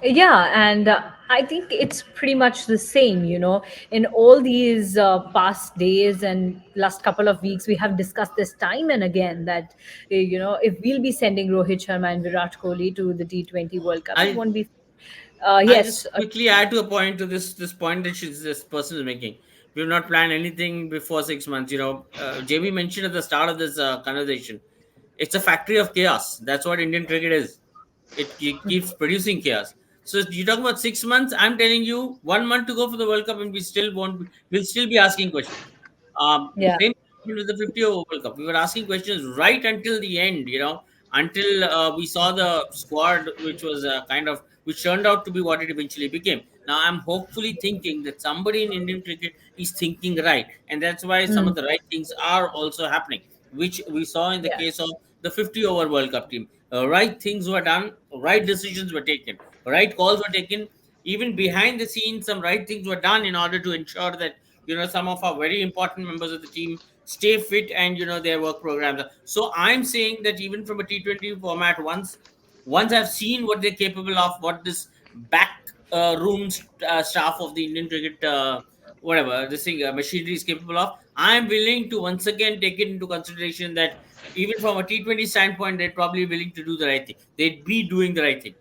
Yeah, and I think it's pretty much the same, in all these past days and last couple of weeks. We have discussed this time and again that if we'll be sending Rohit Sharma and Virat Kohli to the T20 World Cup, it I won't be I yes. just quickly add to a point to this point that this person is making. We've not planned anything before 6 months. JB mentioned at the start of this conversation, it's a factory of chaos. That's what Indian cricket is. It keeps producing chaos. So you talk about 6 months. I'm telling you, 1 month to go for the World Cup, and we still won't. We'll still be asking questions. Yeah, Same with the 50 over World Cup. We were asking questions right until the end. Until we saw the squad, which was which turned out to be what it eventually became. Now I'm hopefully thinking that somebody in Indian cricket is thinking right, and that's why some of mm, the right things are also happening, which we saw in the yeah, case of the 50 over World Cup team. Right things were done, right decisions were taken, right calls were taken. Even behind the scenes, some right things were done in order to ensure that some of our very important members of the team stay fit, and their work programs. So I'm saying that even from a T20 format, once I've seen what they're capable of, what this back staff of the Indian cricket, whatever this thing machinery is capable of, I'm willing to once again take it into consideration that even from a T20 standpoint, they're probably willing to do the right thing. They'd be doing the right thing.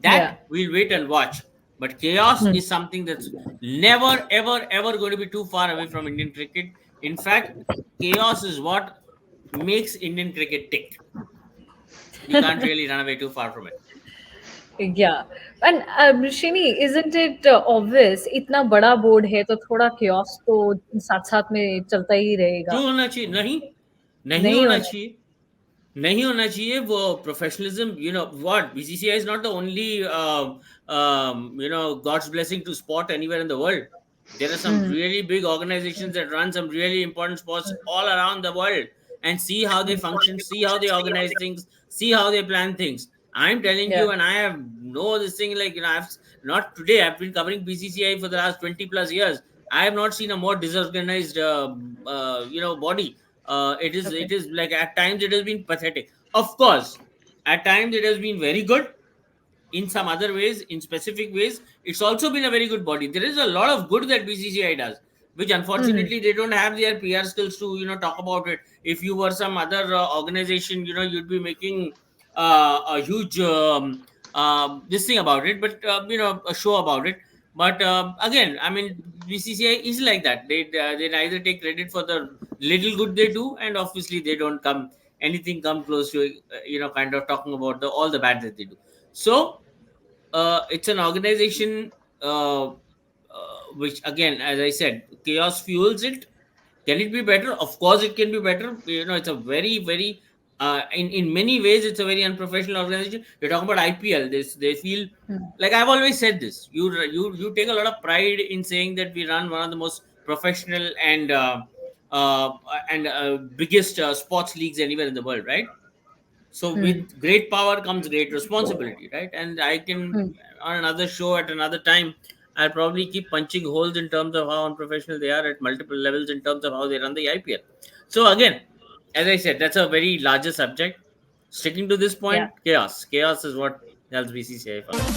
yeah. That we'll wait and watch. But chaos Mm. is something that's never, ever, ever going to be too far away from Indian cricket. In fact, chaos is what makes Indian cricket tick. We can't really run away too far from it. Yeah, and Shini, isn't it obvious? इतना बड़ा board है तो थोड़ा chaos तो साथ साथ में चलता ही रहेगा. क्यों होना चाहिए? नहीं, नहीं नहीं होना होना. चाहिए। नहीं होना चाहिए वो professionalism. What, BCCI is not the only god's blessing to spot anywhere in the world. There are some Mm, really big organizations that run some really important sports all around the world, and see how they function, see how they organize things, see how they plan things. I'm telling yeah. you, and I have no this thing, like, I've not today, I've been covering BCCI for the last 20 plus years. I have not seen a more disorganized body. Okay. It is like, at times it has been pathetic. Of course, at times it has been very good. In some other ways, in specific ways, it's also been a very good body. There is a lot of good that BCCI does, which Mm, unfortunately they don't have their PR skills to talk about it. If you were some other organization, you'd be making a huge this thing about it, but a show about it. But again, I mean, BCCI is like that. They neither take credit for the little good they do, and obviously they don't come close to kind of talking about the all the bad that they do. So it's an organization which, again, as I said, chaos fuels it. Can it be better? Of course it can be better. It's a very, very in many ways it's a very unprofessional organization. You're talking about IPL. They feel mm, like, I've always said this. You take a lot of pride in saying that we run one of the most professional uh, and biggest sports leagues anywhere in the world, right? So mm, with great power comes great responsibility, right? And I can, mm. on another show at another time, I'll probably keep punching holes in terms of how unprofessional they are at multiple levels in terms of how they run the IPL. So again, as I said, that's a very larger subject. Sticking to this Yeah. point, chaos is what helps BCCI function.